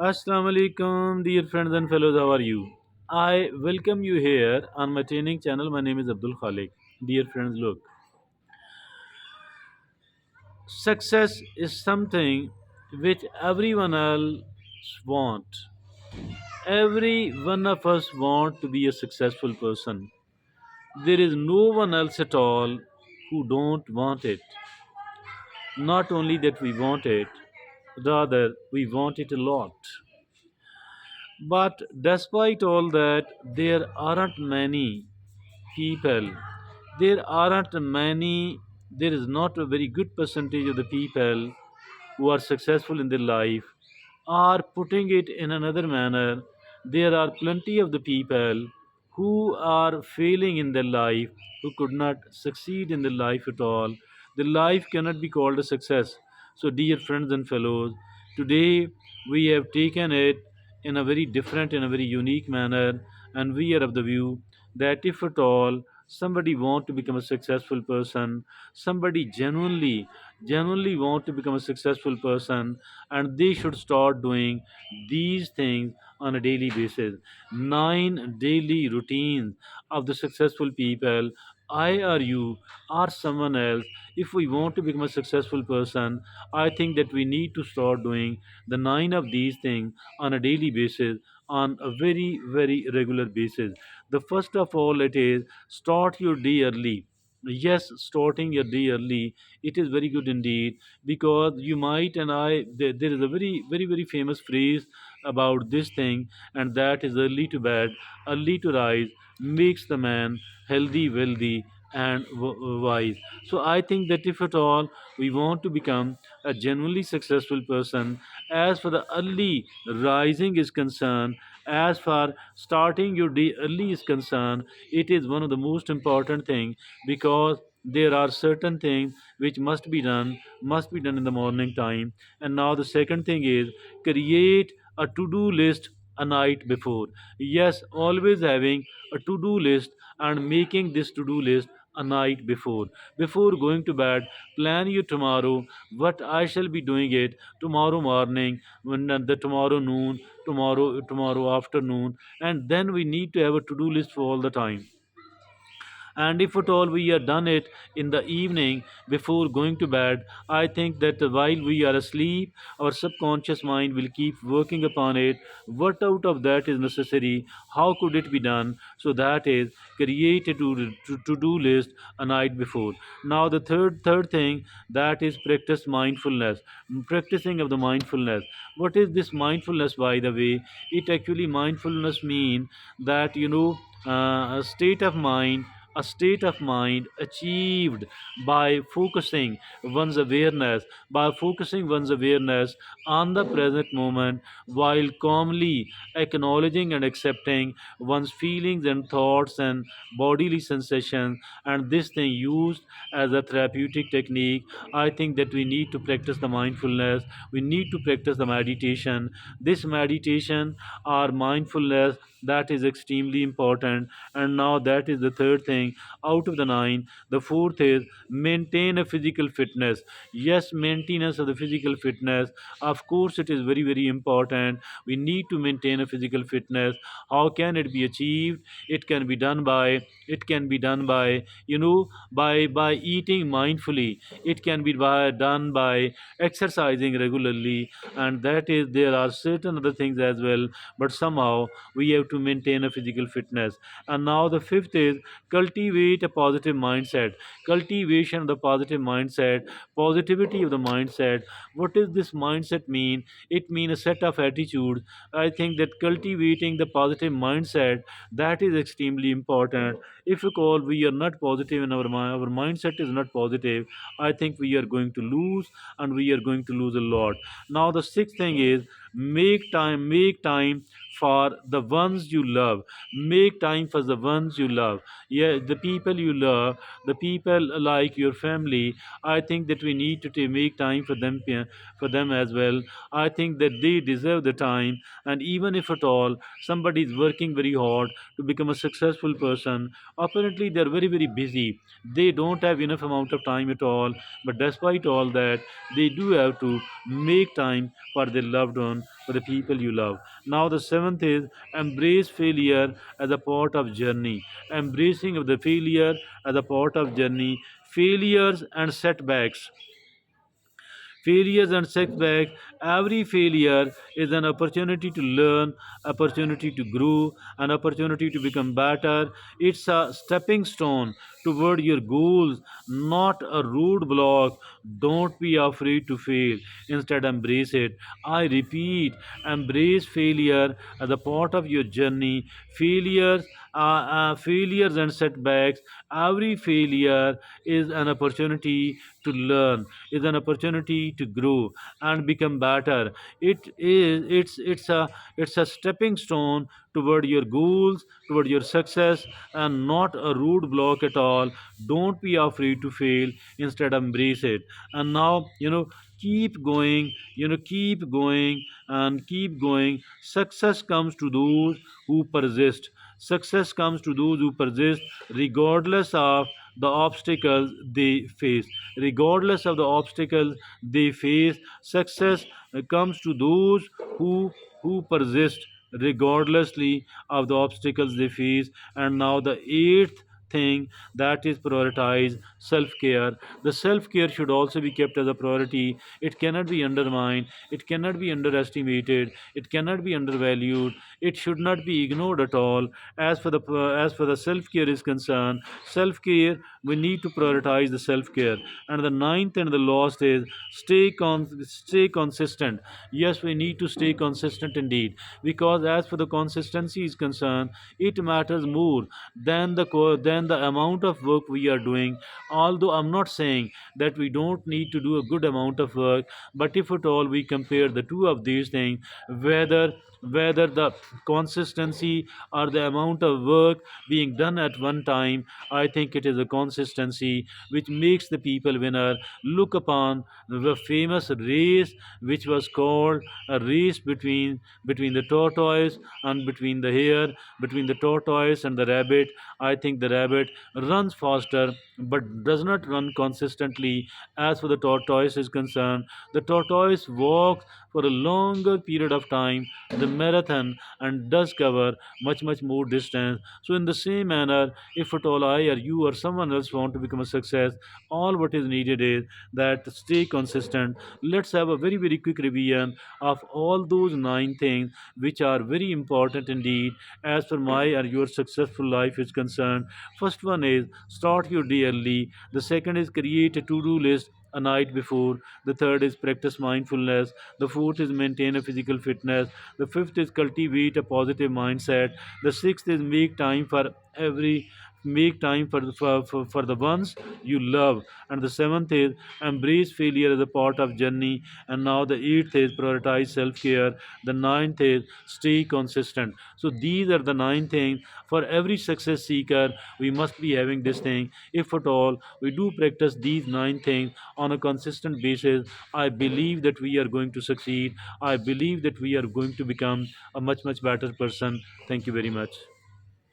Assalamu alaikum, dear friends and fellows. How are you? I welcome you here on my training channel. My name is Abdul Khalik. Dear friends, look, success is something which everyone else want. Every one of us want to be a successful person. There is no one else at all who don't want it. Not only that we want it, rather we want it a lot. But despite all that, there aren't many people. There aren't many, there is not a very good percentage of the people who are successful in their life. Are putting it in another manner, there are plenty of the people who are failing in their life, who could not succeed in their life at all. The life cannot be called a success. So, dear friends and fellows, today we have taken it in a very different, in a very unique manner, and we are of the view that if at all somebody want to become a successful person, somebody genuinely want to become a successful person, and they should start doing these things on a daily basis. Nine daily routines of the successful people. I or you or someone else, if we want to become a successful person, I think that we need to start doing the nine of these things on a daily basis, on a very regular basis. The first of all, it is start your day early. Yes, starting your day early, it is very good indeed, because you might, and there is a very famous phrase about this thing, and that is early to bed, early to rise makes the man healthy, wealthy, and wise. So I think that if at all we want to become a genuinely successful person, as for the early rising is concerned, as far starting your day early is concerned, it is one of the most important thing, because there are certain things which must be done in the morning time. And now the second thing is create a to-do list a night before. Yes, always having a to-do list and making this to-do list a night before going to bed. Plan your tomorrow, what I shall be doing it tomorrow morning, when the tomorrow noon, tomorrow afternoon, and then we need to have a to-do list for all the time. And if at all we are done it in the evening before going to bed, I think that while we are asleep, our subconscious mind will keep working upon it. What out of that is necessary? How could it be done? So that is create a to-do list a night before. Now the third thing, that is practice mindfulness. Practicing of the mindfulness. What is this mindfulness, by the way? It actually, mindfulness mean that, a state of mind achieved by focusing one's awareness on the present moment, while calmly acknowledging and accepting one's feelings and thoughts and bodily sensations. And this thing used as a therapeutic technique. I think that we need to practice the mindfulness, we need to practice the meditation. This meditation or mindfulness, that is extremely important. And now that is the third thing out of the nine. The fourth is maintain a physical fitness. Yes, maintenance of the physical fitness, of course it is very important. We need to maintain a physical fitness. How can it be achieved? It can be done by by eating mindfully. It can be done by exercising regularly, and that is, there are certain other things as well, but somehow we have to maintain a physical fitness. And now the fifth is cultivate a positive mindset. Cultivation of the positive mindset, positivity of the mindset. What does this mindset mean? It means a set of attitudes. I think that cultivating the positive mindset, that is extremely important. If at all we are not positive in our mind, our mindset is not positive, I think we are going to lose, and we are going to lose a lot. Now the sixth thing is make time for the ones you love. Make time for the ones you love. Yeah, the people you love, the people like your family. I think that we need to make time for them, for them as well. I think that they deserve the time. And even if at all somebody is working very hard to become a successful person, apparently they are very busy, they don't have enough amount of time at all. But despite all that, they do have to make time for their loved one, person for the people you love. Now the seventh is embrace failure as a part of journey. Embracing of the failure as a part of journey. Failures and setbacks, failures and setbacks, every failure is an opportunity to learn, opportunity to grow, an opportunity to become better. It's a stepping stone toward your goals, not a roadblock. Don't be afraid to fail, instead embrace it. I repeat, embrace failure as a part of your journey. Failures and setbacks, every failure is an opportunity to learn, is an opportunity to grow and become better. It's a stepping stone toward your goals, toward your success, and not a roadblock at all. Don't be afraid to fail, instead embrace it. And now, keep going, keep going and keep going. Success comes to those who persist. Success comes to those who persist, regardless of the obstacles they face. Regardless of the obstacles they face, success comes to those who persist regardlessly of the obstacles they face. And now the eighth thing, that is prioritize self-care. The self-care should also be kept as a priority. It cannot be undermined, it cannot be underestimated, it cannot be undervalued, it should not be ignored at all. As for the self-care is concerned, self-care, we need to prioritize the self-care. And the ninth and the last is stay consistent. Yes, we need to stay consistent indeed, because as for the consistency is concerned, it matters more than the amount of work we are doing. Although I'm not saying that we don't need to do a good amount of work, but if at all we compare the two of these things, whether the consistency or the amount of work being done at one time, I think it is a consistency which makes the people winner. Look upon the famous race which was called a race between the tortoise and between the hare, between the tortoise and the rabbit. I think the rabbit runs faster but does not run consistently. As for the tortoise is concerned, the tortoise walks for a longer period of time, the marathon, and does cover much more distance. So in the same manner, if at all I or you or someone else want to become a success, all what is needed is that stay consistent. Let's have a very quick revision of all those nine things which are very important indeed as for my or your successful life is concerned. First one is start your day early. The second is create a to-do list a night before. The third is practice mindfulness. The fourth is maintain a physical fitness. The fifth is cultivate a positive mindset. The sixth is make time for the ones you love. And the seventh is embrace failure as a part of journey. And now the eighth is prioritize self-care. The ninth is stay consistent. So these are the nine things for every success seeker. We must be having this thing. If at all we do practice these nine things on a consistent basis, I believe that we are going to succeed. I believe that we are going to become a much better person. Thank you very much.